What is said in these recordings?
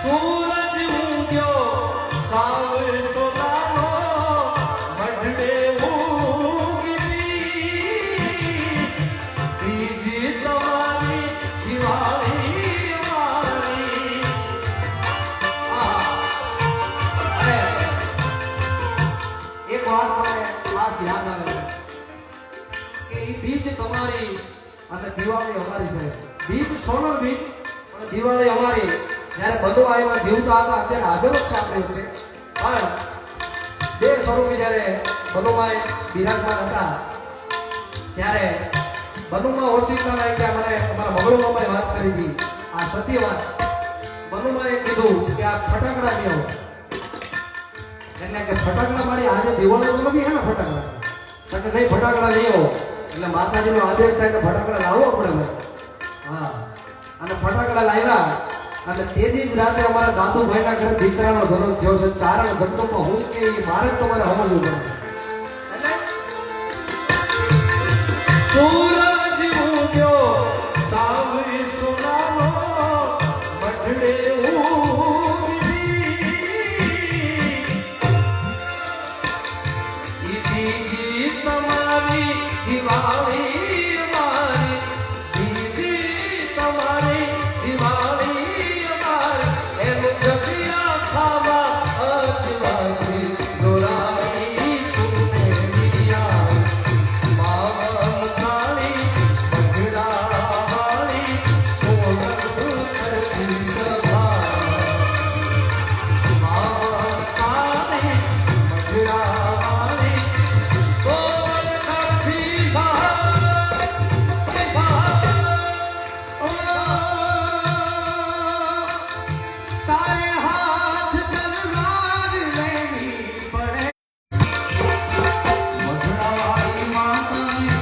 સૂરજ ઉગ્યો સાવ સોનાનો મઢડે ઉગી બીજી તમારી દિવાળી મારી. એક વાત મને ખાસ યાદ આવે કે એ બીજ તમારી અને દિવાળી અમારી છે. બીજ સોનલ બીજ અને દિવાળી અમારી. જ્યારે બધું આમાં જીવતા હતા અત્યારે હાજર જ સાંભળ્યું છે પણ બે સ્વરૂપે જ્યારે બધુમાં બિરાજમાન હતા ત્યારે બધુમાં ઓળખીતા કે મને અમારા મગળુમાં વાત કરી હતી આ સત્ય વાત. બધુમાં કીધું કે આ ફટાકડા લેવો એટલે કે ફટાકડા મારી આજે દિવાળી તો નથી હે ને ફટાકડા તો કે નહીં ફટાકડા લેવો એટલે માતાજીનો આદેશ થાય કે ફટાકડા લાવો આપણે. હા અને ફટાકડા લાવ્યા અને તેની જ રાતે અમારા દાદુભાઈના ઘરે દીકરાનો જન્મ થયો છે. ચારણ જગતમાં હું કે મારે તમારે સમજવું પડે. સૂરજ ઉગ્યો સાવ સોનાનો મઢડે ઉગી બીજી તમારી દિવાળી અમારી. બીજી તમારી દિવાળી અમારી. એમ જપિયા ખાવા અજવાસી દોરાઈ તુને મિયા માવન કાળી મઢડાવાળી સોનલ કરતી સભા. માવન કાળી મઢડાવાળી સોનલ કરતી સભા. તારે હાથ તલવાર લેવી પડે. મધુરાવાળી માતાને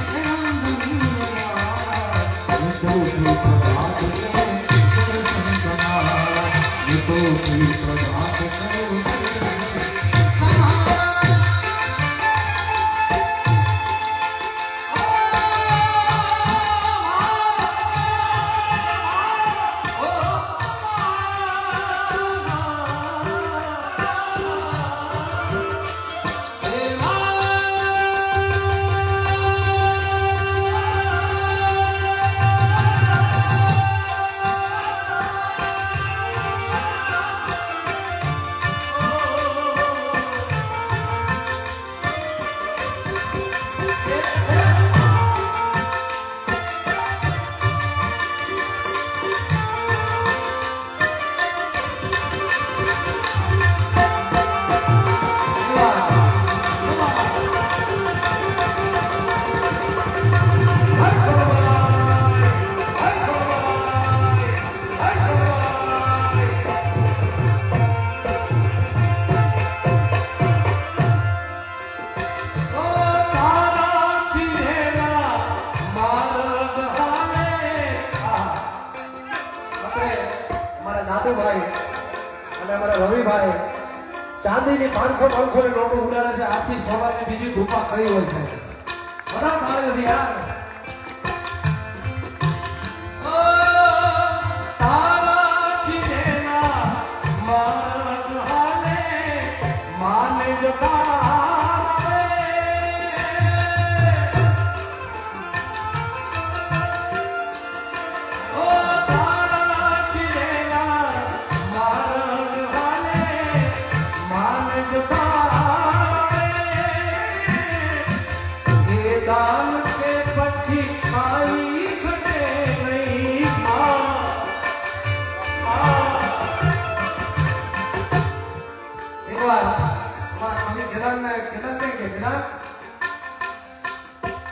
દાદુભાઈ અને અમારા રવિભાઈ ચાંદીની 500 ની નોટો ઉડાડે છે. આથી સવારની બીજી કૃપા કરી હોય છે. બરાબર થાય નથી યાર. તારા ચિહ્ના માર્ગ હાલે માને જતા દાન કે પછી ખાઈ ઘટે નહીં એક વાર અમે કેદારને કેદાર કઈ કે કેદાર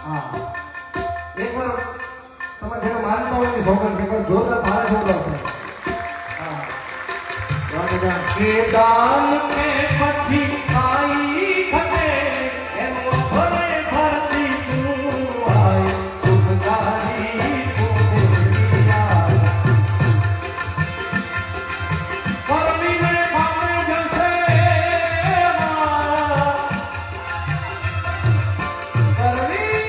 હા એક વાર તમે જેને માનતા હોય કે છોકરા છે પણ જોતા તારા છોકરા છે. હા કે દાન કે પછી ખાઈ ઘટે એમ ભલે ભરતી તું આય સુખદારી પુનિયા પરવીને પામે જશે પરવી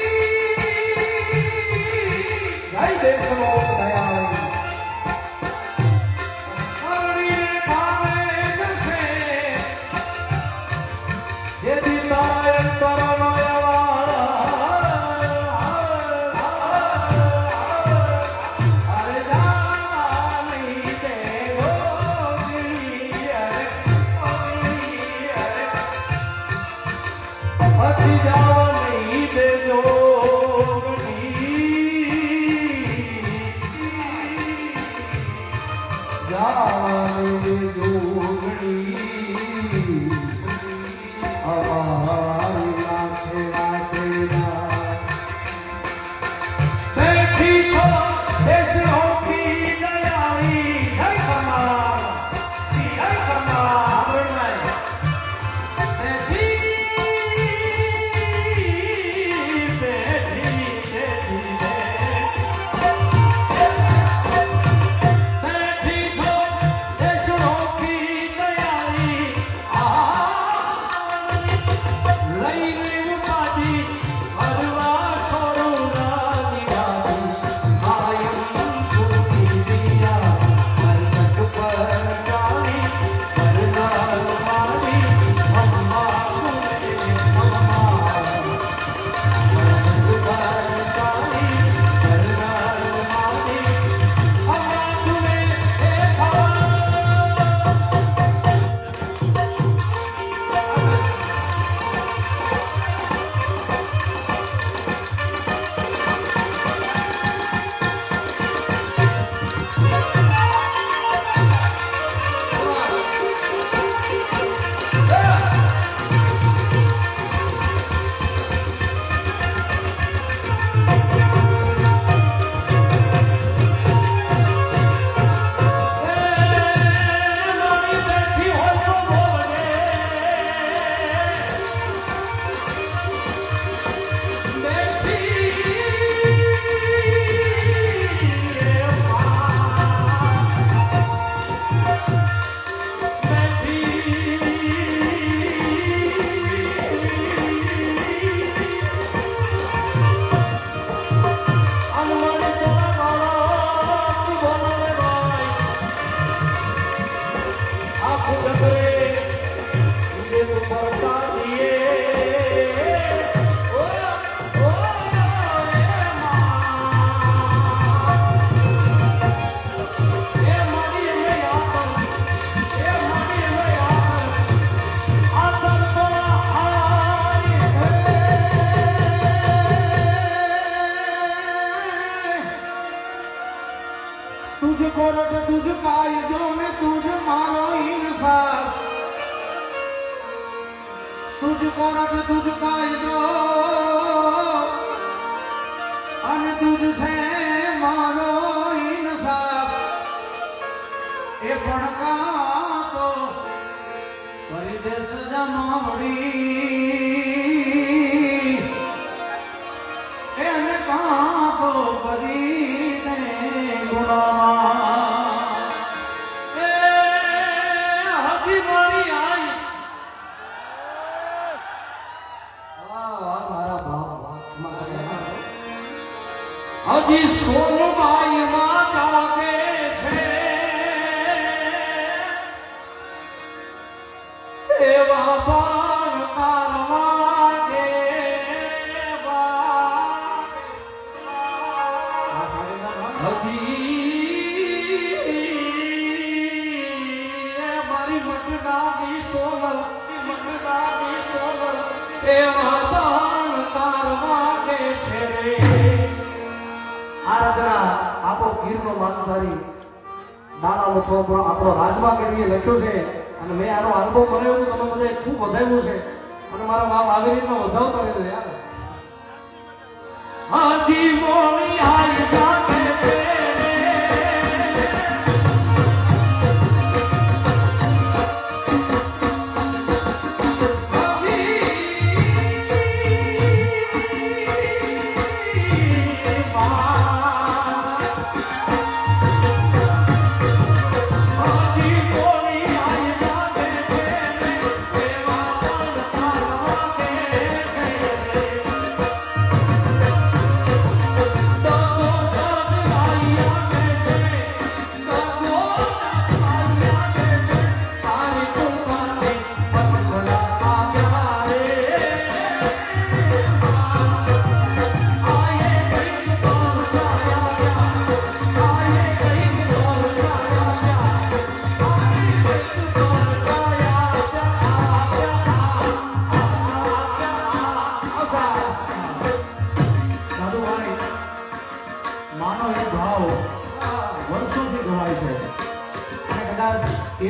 જય દેશનો દયાળી પરવીને જાવ નહીં દેજો જાને જોગણી અમારી નાથે નાથેના બેઠી છો દેશનો કી દયાળી જય કરનાર બેઠી છો દેશનો કી દયાળી લઈને ઉપાધી હરવા છોડું રાની ગાદી આયમ તુમી દિયા મરકટ પર ચાલી કરનાર મારી અમ્મા તુમે અમ્મા મરકટ પર ચાલી કરનાર મારી અમ્મા તુમે હે મારી બેઠી હોય તો બોલજે तुझको रट तुझ कायदो में तुझ मारो इंसाफ तुझको रट तुझ कायदो અને तुझसे મારો इंसाफ એ પણ કાતો કરી દે સજા માવડી એને કાતો કરી દે ગુના એ હજી મારી આઈ મારા બાપ હજી સોનબાઈ માં જાગે છે એવા બાણ તારવા ગે મારી મટનાની સોનલ એવા બાણ તારવા ગે છે રે આ રચના આપણો ગીરનો માનધારી નાનાનો છોકરો આપણો રાજમાં કેળવીએ લખ્યો છે અને મેં આનો અનુભવ કર્યો છે તમે બધાએ ખૂબ વધાવ્યું છે અને મારા બાપ આવી રીતના વધાવતા રહેજો યાર હાજી મોની હાઈ જાગે છે Bye.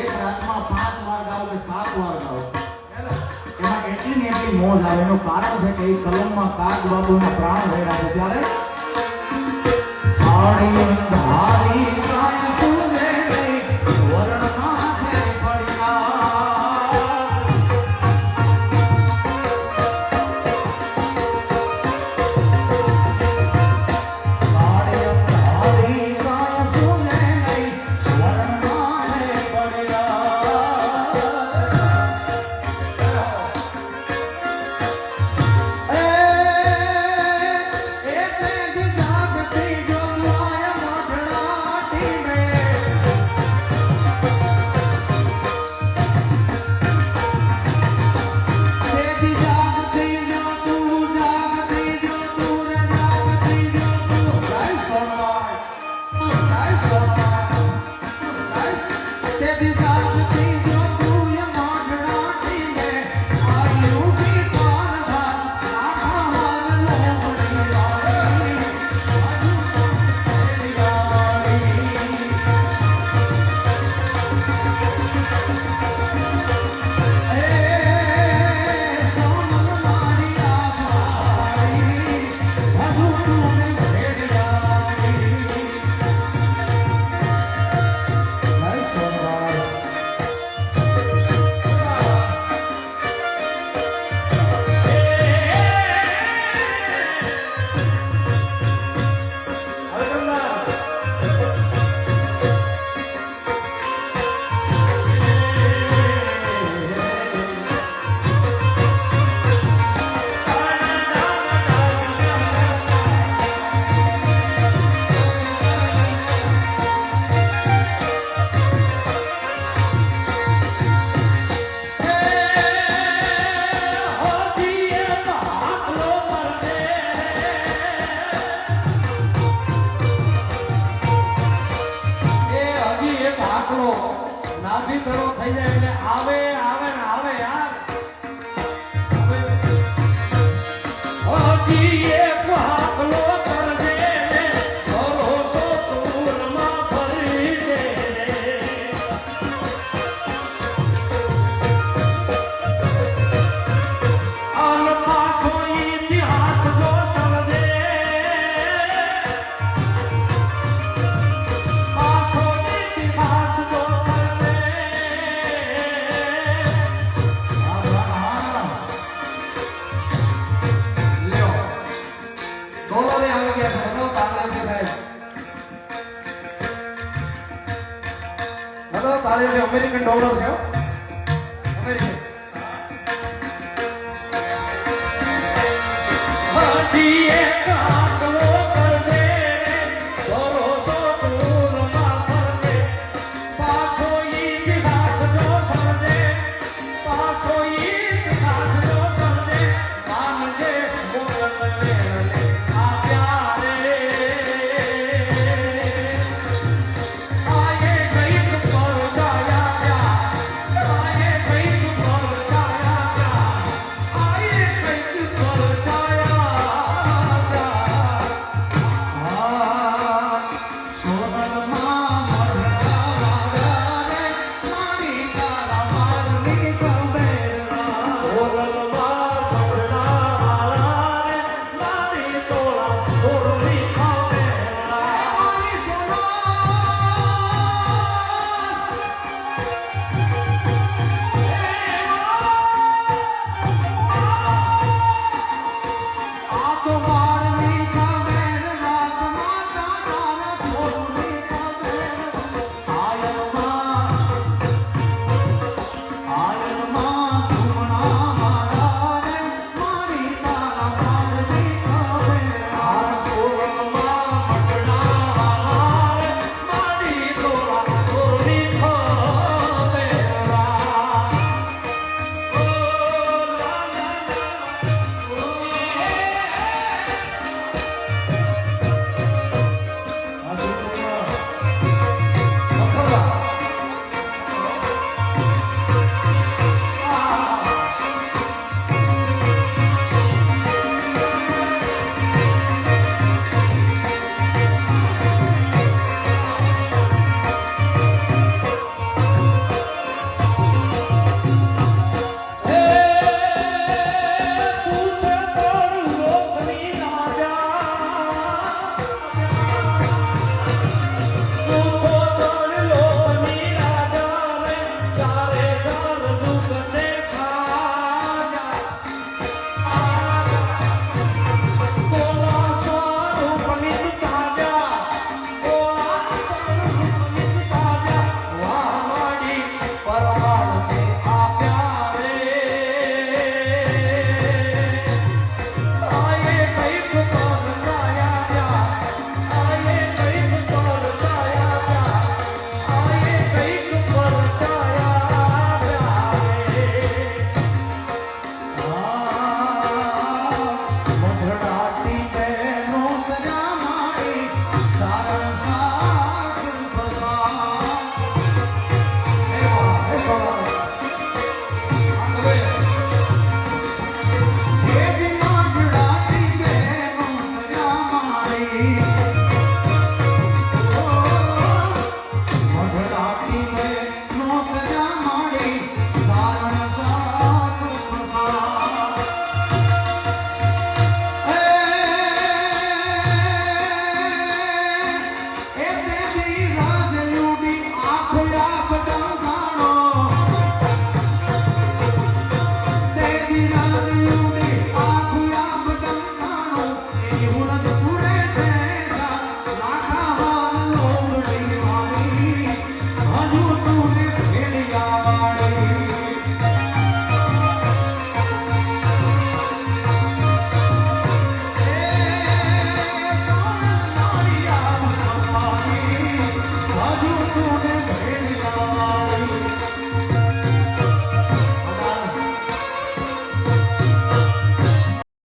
એક રાતમાં 5 વાર ગાઓ કે 7 વાર ગાઓ હે ને? એમાં એટલી ને એટલી મોજ આવે. એનું કારણ છે કે એ કલમમાં કાગ બાબુના પ્રાણ રહ્યા છે. ત્યારે આડી અંધારી કાય સુલે વરણ માથે પડ્યા. આડી અંધારી કાય સુલે વરણ માથે પડ્યા. નાભી ભેળો થઈ જાય એટલે આવે આવે ને આવે યાર. હજી એક હાકલો કરજે ને ભરોસો તુરમાં ભરી દે. આન પાછો ઇતિહાસ જો સમજે, પાછો ઇતિહાસ જો અમેરિકન ડોલર છે હો. અમેરિકન. હજી એક